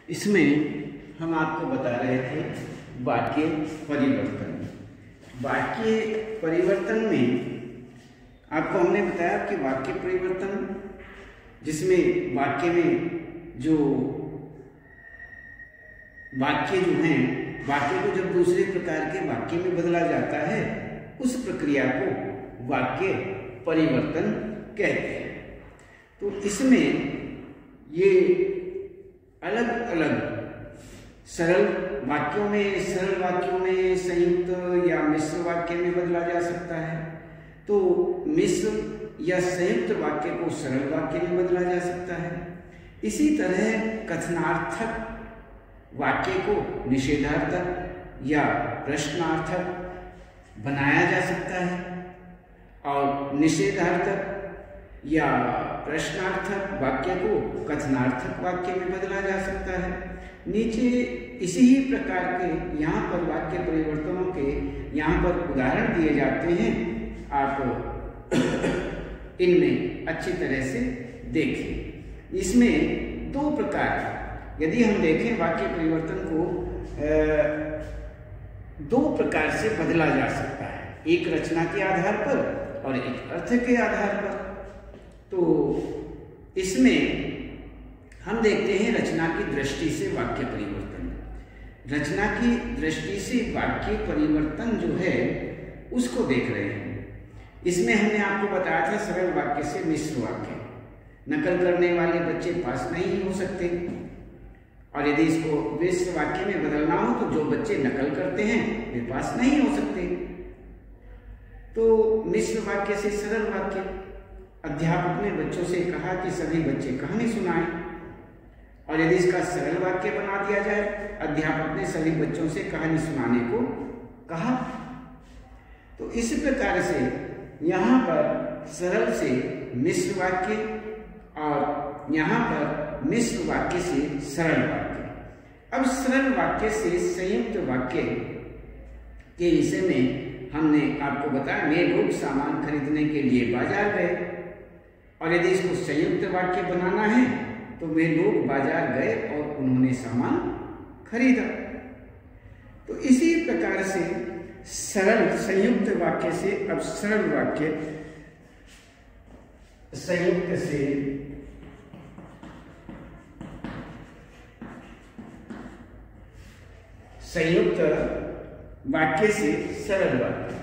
इसमें हम आपको बता रहे थे वाक्य परिवर्तन। वाक्य परिवर्तन में आपको हमने बताया कि वाक्य परिवर्तन जिसमें वाक्य में जो हैं वाक्य को जब दूसरे प्रकार के वाक्य में बदला जाता है उस प्रक्रिया को वाक्य परिवर्तन कहते हैं। तो इसमें ये अलग अलग सरल वाक्यों में संयुक्त या मिश्र वाक्य में बदला जा सकता है। तो मिश्र या संयुक्त वाक्य को सरल वाक्य में बदला जा सकता है। इसी तरह कथनार्थक वाक्य को निषेधार्थक या प्रश्नार्थक बनाया जा सकता है और निषेधार्थक या प्रश्नार्थक वाक्य को कथनार्थक वाक्य में बदला जा सकता है। नीचे इसी ही प्रकार के यहाँ पर वाक्य परिवर्तनों के यहाँ पर उदाहरण दिए जाते हैं, आप इनमें अच्छी तरह से देखें। इसमें दो प्रकार, यदि हम देखें वाक्य परिवर्तन को दो प्रकार से बदला जा सकता है, एक रचना के आधार पर और एक अर्थ के आधार पर। तो इसमें हम देखते हैं रचना की दृष्टि से वाक्य परिवर्तन। रचना की दृष्टि से वाक्य परिवर्तन जो है उसको देख रहे हैं। इसमें हमने आपको बताया था सरल वाक्य से मिश्र वाक्य, नकल करने वाले बच्चे पास नहीं हो सकते, और यदि इसको मिश्र वाक्य में बदलना हो तो जो बच्चे नकल करते हैं वे पास नहीं हो सकते। तो मिश्र वाक्य से सरल वाक्य, अध्यापक ने बच्चों से कहा कि सभी बच्चे कहानी सुनाएं, और यदि इसका सरल वाक्य बना दिया जाए, अध्यापक ने सभी बच्चों से कहानी सुनाने को कहा। तो इस प्रकार से यहाँ पर सरल से मिश्र वाक्य और यहाँ पर मिश्र वाक्य से सरल वाक्य। अब सरल वाक्य से संयुक्त वाक्य के विषय में हमने आपको बताया, वे लोग सामान खरीदने के लिए बाजार गए, और यदि इसको संयुक्त वाक्य बनाना है तो वे लोग बाजार गए और उन्होंने सामान खरीदा। तो इसी प्रकार से सरल संयुक्त वाक्य से अब सरल वाक्य संयुक्त से संयुक्त वाक्य से सरल वाक्य।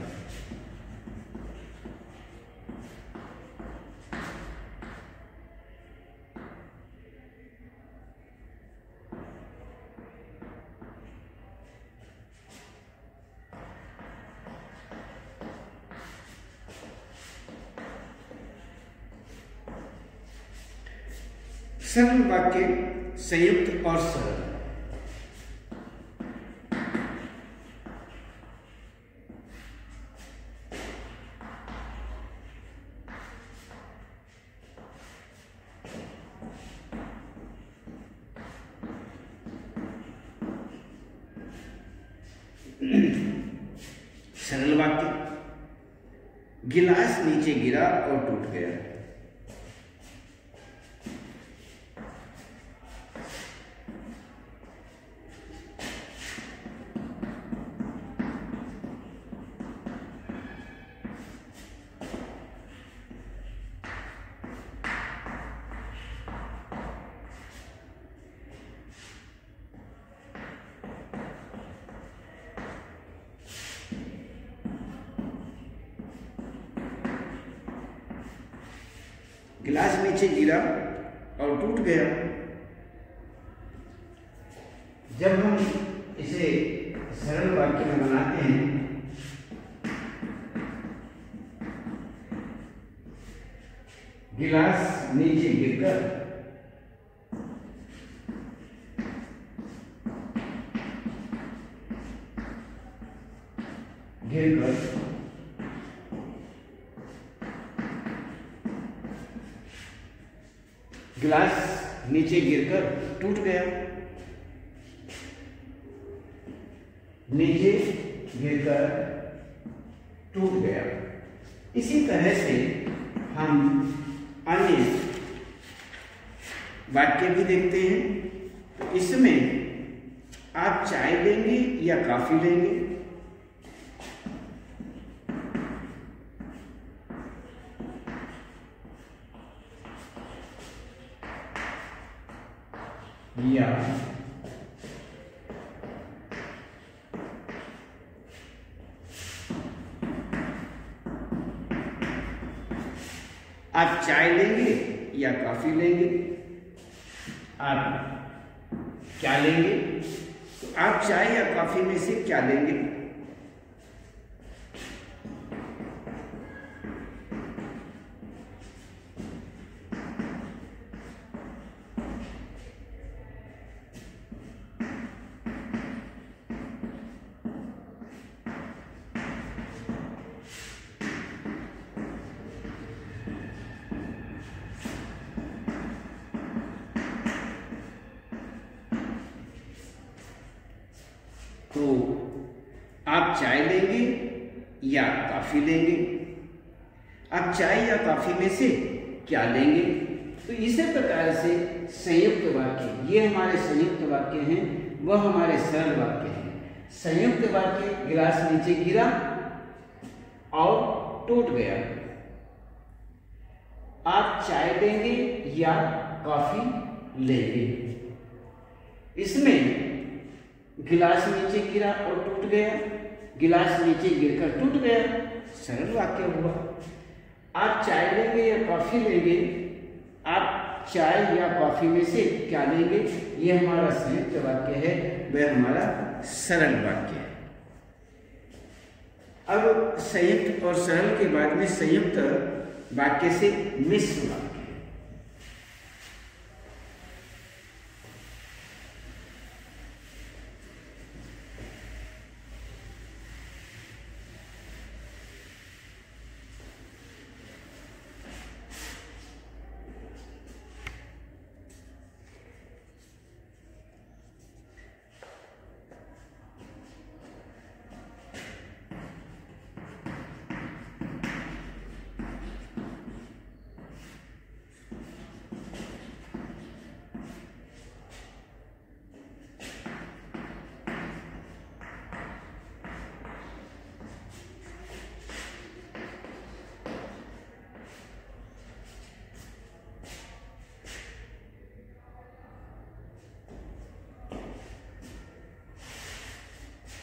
सरल वाक्य संयुक्त और सरल। सरल वाक्य, गिलास नीचे गिरा और टूट गया। गिलास नीचे गिरा और टूट गया। जब हम इसे सरल वाक्य में बनाते हैं गिलास नीचे गिरकर गिलास नीचे गिरकर टूट गया। नीचे गिरकर टूट गया। इसी तरह से हम अन्य वाक्य भी देखते हैं। तो इसमें आप चाय लेंगे या कॉफी लेंगे? या आप चाय लेंगे या कॉफी लेंगे? आप क्या लेंगे? तो आप चाय या कॉफी में से क्या लेंगे? तो आप चाय लेंगे या कॉफी लेंगे? आप चाय या कॉफी में से क्या लेंगे? तो इसी प्रकार से संयुक्त वाक्य, ये हमारे संयुक्त वाक्य हैं, वह हमारे सरल वाक्य हैं। संयुक्त वाक्य, गिलास नीचे गिरा और टूट गया। आप चाय लेंगे या कॉफी लेंगे? इसमें गिलास नीचे गिरा और टूट गया, गिलास नीचे गिरकर टूट गया, सरल वाक्य हुआ। आप चाय लेंगे या कॉफी लेंगे? आप चाय या कॉफी में से क्या लेंगे? यह हमारा संयुक्त वाक्य है, वह हमारा सरल वाक्य है। अब संयुक्त और सरल के बाद में संयुक्त वाक्य से मिश्र वाक्य।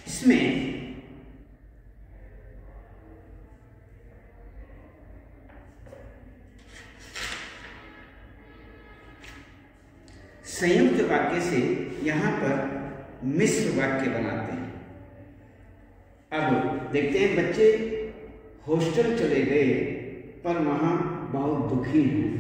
इसमें संयुक्त वाक्य से यहां पर मिश्र वाक्य बनाते हैं। अब देखते हैं, बच्चे हॉस्टल चले गए पर वहां बहुत दुखी हैं।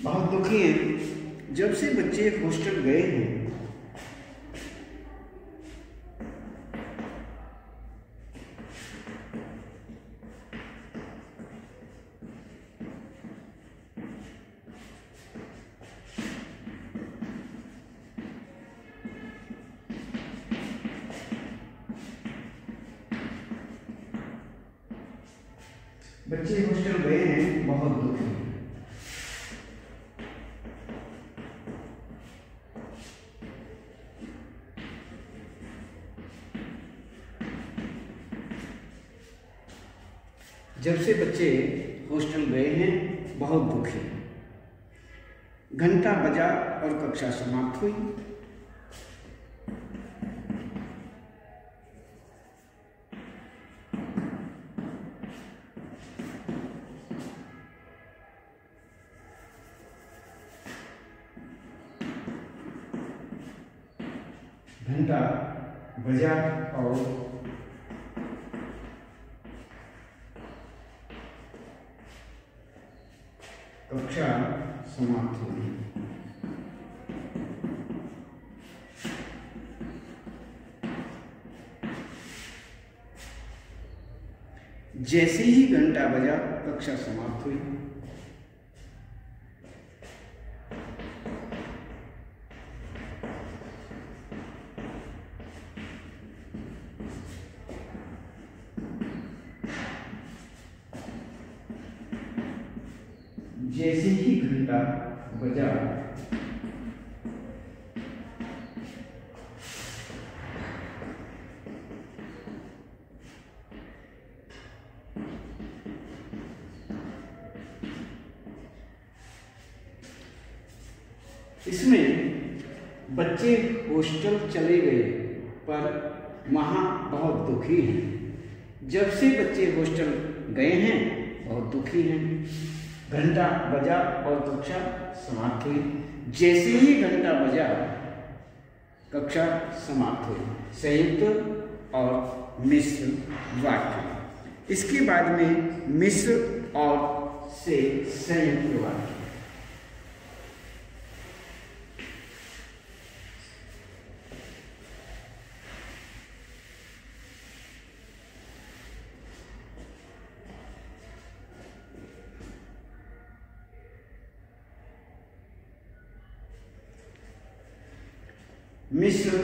बहुत दुखी हैं। जब से बच्चे हॉस्टल गए हैं बच्चे हॉस्टल गए हैं, बहुत दुखी हैं। जब से बच्चे हॉस्टल गए हैं बहुत दुखी हैं। घंटा बजा और कक्षा समाप्त हुई। घंटा बजा और कक्षा समाप्त हुई। जैसे ही घंटा बजा कक्षा समाप्त हुई। जैसे ही घंटा बजा इसमें बच्चे हॉस्टल चले गए पर वहाँ बहुत दुखी हैं। जब से बच्चे हॉस्टल गए हैं बहुत दुखी हैं। घंटा बजा और कक्षा समाप्त हुई। जैसे ही घंटा बजा कक्षा समाप्त हुई। संयुक्त और मिश्र वाक्य। इसके बाद में मिश्र और से संयुक्त वाक्य। मिश्र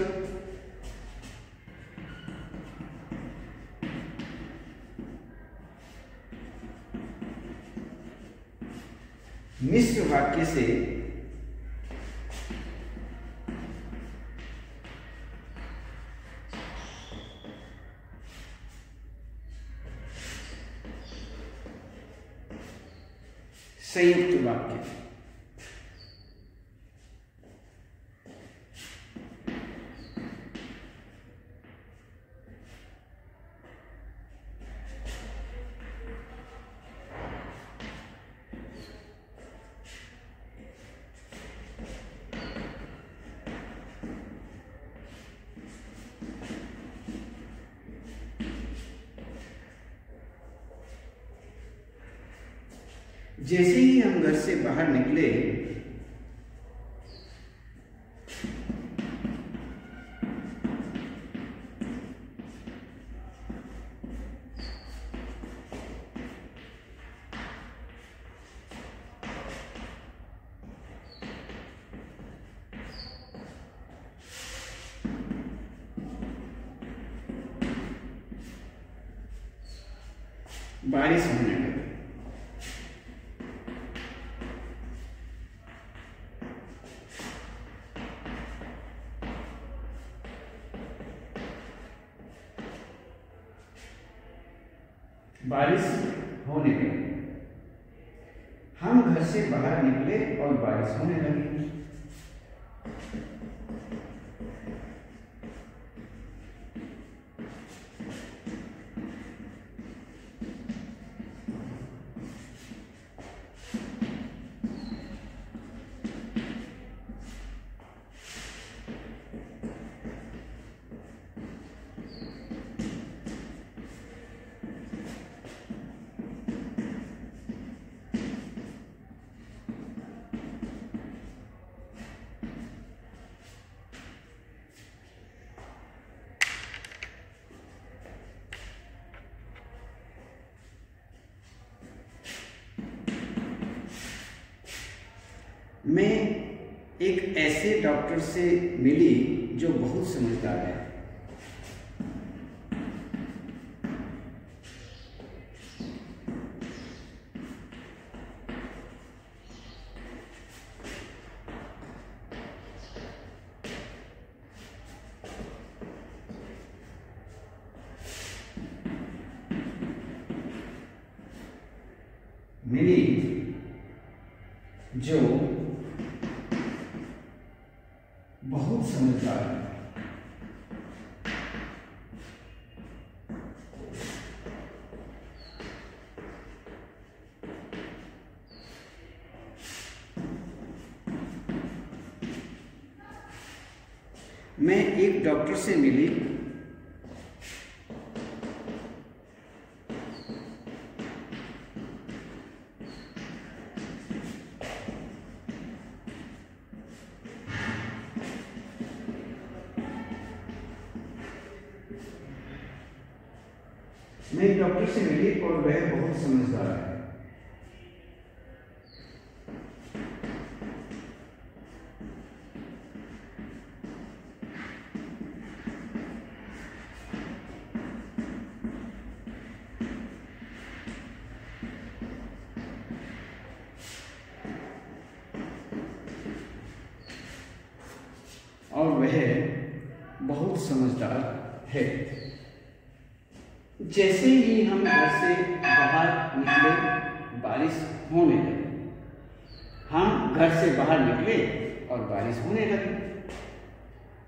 मिश्र वाक्य से संयुक्त वाक्य। जैसे ही हम घर से बाहर निकले बारिश होने लगी। बारिश होने लगी। हम घर से बाहर निकले और बारिश होने लगी। मैं एक ऐसे डॉक्टर से मिली जो बहुत समझदार है। मिली जो बहुत समझदार है। मैं एक डॉक्टर से मिली और वह बहुत समझदार है। और वह बहुत समझदार है। जैसे ही हम घर से बाहर निकले, बारिश होने लगी। हम घर से बाहर निकले और बारिश होने लगी।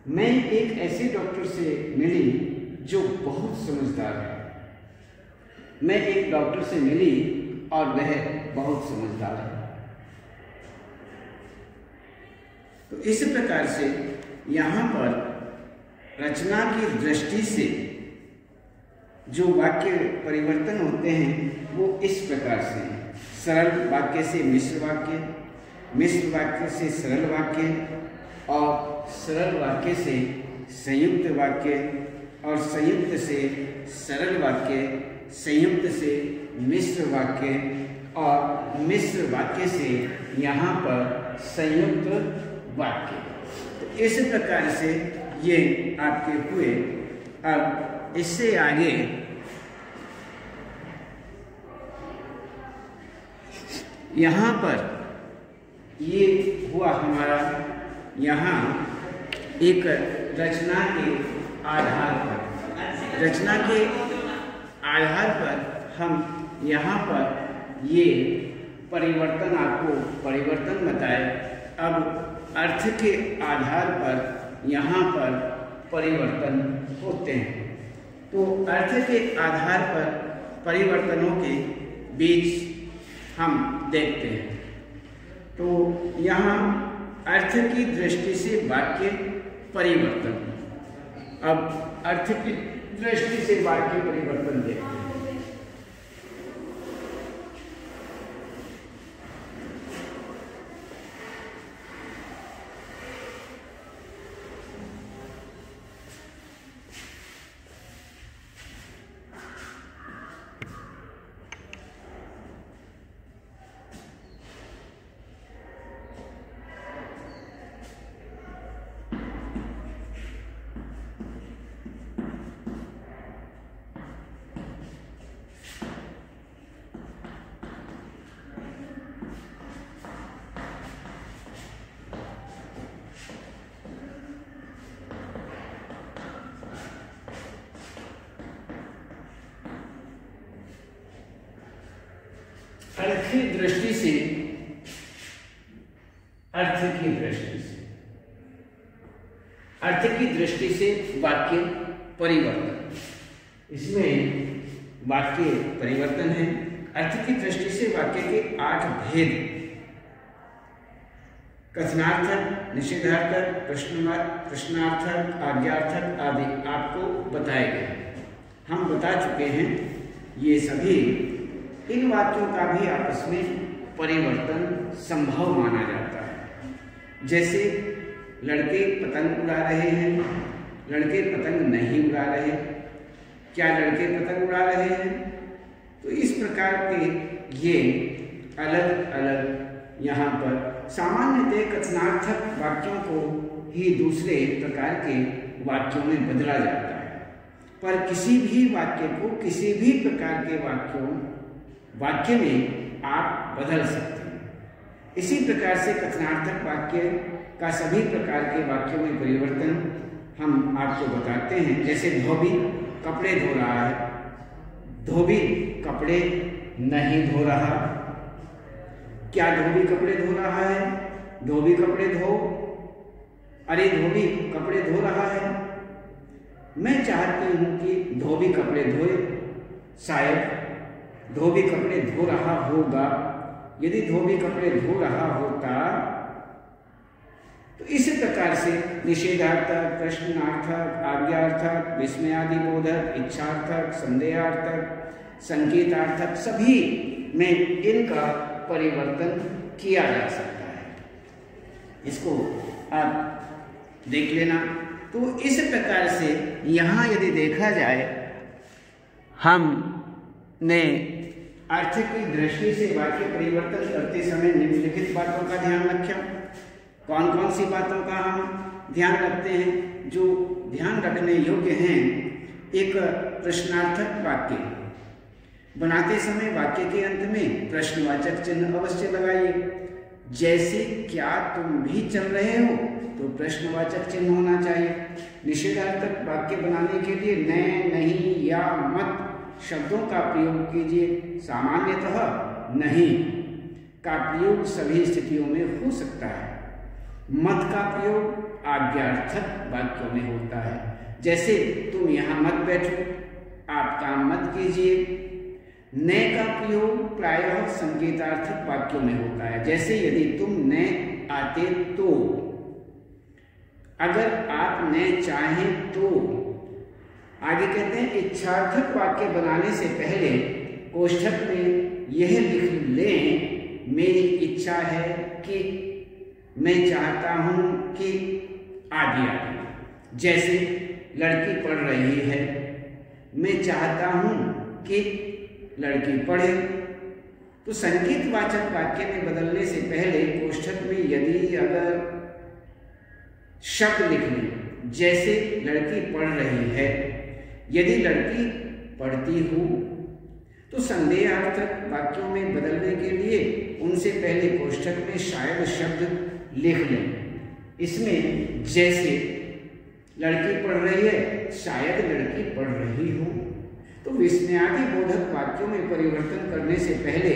मैं एक ऐसे डॉक्टर से मिली जो बहुत समझदार है। मैं एक डॉक्टर से मिली और वह बहुत समझदार है। तो इस प्रकार से यहाँ पर रचना की दृष्टि से जो वाक्य परिवर्तन होते हैं वो इस प्रकार से हैं। सरल वाक्य से मिश्र वाक्य, मिश्र वाक्य से सरल वाक्य, और सरल वाक्य से संयुक्त वाक्य, और संयुक्त से सरल वाक्य, संयुक्त से मिश्र वाक्य, और मिश्र वाक्य से यहाँ पर संयुक्त वाक्य। तो इस प्रकार से ये आपके हुए। अब इससे आगे यहाँ पर ये हुआ हमारा, यहाँ एक रचना के आधार पर, रचना के आधार पर हम यहाँ पर ये परिवर्तन, आपको परिवर्तन बताए। अब अर्थ के आधार पर यहाँ पर परिवर्तन होते हैं। तो अर्थ के आधार पर परिवर्तनों के बीच हम देखते हैं। तो यहाँ अर्थ की दृष्टि से वाक्य परिवर्तन। अब अर्थ की दृष्टि से वाक्य परिवर्तन देखते हैं। अर्थ की दृष्टि से, अर्थ की दृष्टि से, अर्थ की दृष्टि से वाक्य परिवर्तन। इसमें वाक्य परिवर्तन है। अर्थ की दृष्टि से वाक्य के 8 भेद, कथनार्थक, निषेधार्थक, प्रश्नार्थक, आज्ञार्थक आदि आपको बताए गए। हम बता चुके हैं। ये सभी इन वाक्यों का भी आपस में परिवर्तन संभव माना जाता है। जैसे लड़के पतंग उड़ा रहे हैं, लड़के पतंग नहीं उड़ा रहे, क्या लड़के पतंग उड़ा रहे हैं? तो इस प्रकार के ये अलग अलग यहाँ पर सामान्यतः कथनार्थक वाक्यों को ही दूसरे प्रकार के वाक्यों में बदला जाता है। पर किसी भी वाक्य को किसी भी प्रकार के वाक्य में आप बदल सकते हैं। इसी प्रकार से कथनार्थक वाक्य का सभी प्रकार के वाक्यों में परिवर्तन हम आपको बताते हैं। जैसे धोबी कपड़े धो रहा है, धोबी कपड़े नहीं धो रहा, क्या धोबी कपड़े धो रहा है? धोबी कपड़े धो। अरे धोबी कपड़े धो रहा है। मैं चाहती हूं कि धोबी कपड़े धोए। शायद धोबी कपड़े धो रहा होगा। यदि धोबी कपड़े धो रहा होता तो इस प्रकार से निषेधार्थक, प्रश्नार्थक, आज्ञार्थक, विस्मयादिबोधक, इच्छार्थक, संदेहार्थक, संकेतार्थक सभी में इनका परिवर्तन किया जा सकता है। इसको आप देख लेना। तो इस प्रकार से यहाँ यदि देखा जाए, हमने अर्थ की दृष्टि से वाक्य परिवर्तन करते समय निम्नलिखित बातों का ध्यान रखा। कौन कौन सी बातों का हम ध्यान रखते हैं? जो ध्यान रखने योग्य हैं, एक प्रश्नार्थक वाक्य बनाते समय वाक्य के अंत में प्रश्नवाचक चिन्ह अवश्य लगाइए। जैसे क्या तुम भी चल रहे हो, तो प्रश्नवाचक चिन्ह होना चाहिए। निषेधार्थक वाक्य बनाने के लिए न, नहीं या मत शब्दों का प्रयोग कीजिए। सामान्यतः नहीं का प्रयोग सभी स्थितियों में हो सकता है। मत का प्रयोग आज्ञार्थक वाक्यों में होता है। जैसे तुम यहाँ मत बैठो, आप काम मत कीजिए। न का प्रयोग प्रायः संकेतार्थक वाक्यों में होता है। जैसे यदि तुम न आते तो, अगर आप न चाहें तो। आगे कहते हैं इच्छार्थक वाक्य बनाने से पहले कोष्ठक में यह लिख लें, मेरी इच्छा है कि, मैं चाहता हूं कि, आदि आदि। जैसे लड़की पढ़ रही है, मैं चाहता हूं कि लड़की पढ़े। तो संकेतवाचक वाक्य में बदलने से पहले कोष्ठक में यदि अगर शब्द लिख लें, जैसे लड़की पढ़ रही है, यदि लड़की पढ़ती हो, तो संदेहार्थक वाक्यों में बदलने के लिए उनसे पहले कोष्ठक में शायद शब्द लिख लें। इसमें जैसे लड़की पढ़ रही है, शायद लड़की पढ़ रही हो। तो विस्मयादि बोधक वाक्यों में परिवर्तन करने से पहले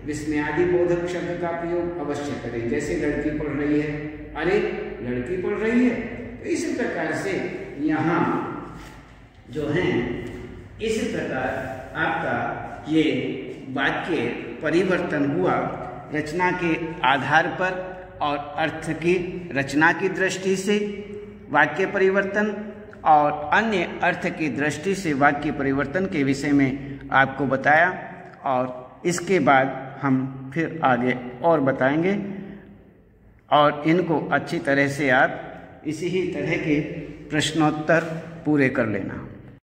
विस्मयादि बोधक शब्द का प्रयोग अवश्य करें। जैसे लड़की पढ़ रही है, अरे लड़की पढ़ रही है। तो इस प्रकार से यहाँ जो है, इस प्रकार आपका ये वाक्य परिवर्तन हुआ रचना के आधार पर और अर्थ की रचना की दृष्टि से वाक्य परिवर्तन और अन्य अर्थ की दृष्टि से वाक्य परिवर्तन के विषय में आपको बताया। और इसके बाद हम फिर आगे और बताएंगे, और इनको अच्छी तरह से आप इसी ही तरह के प्रश्नोत्तर पूरे कर लेना।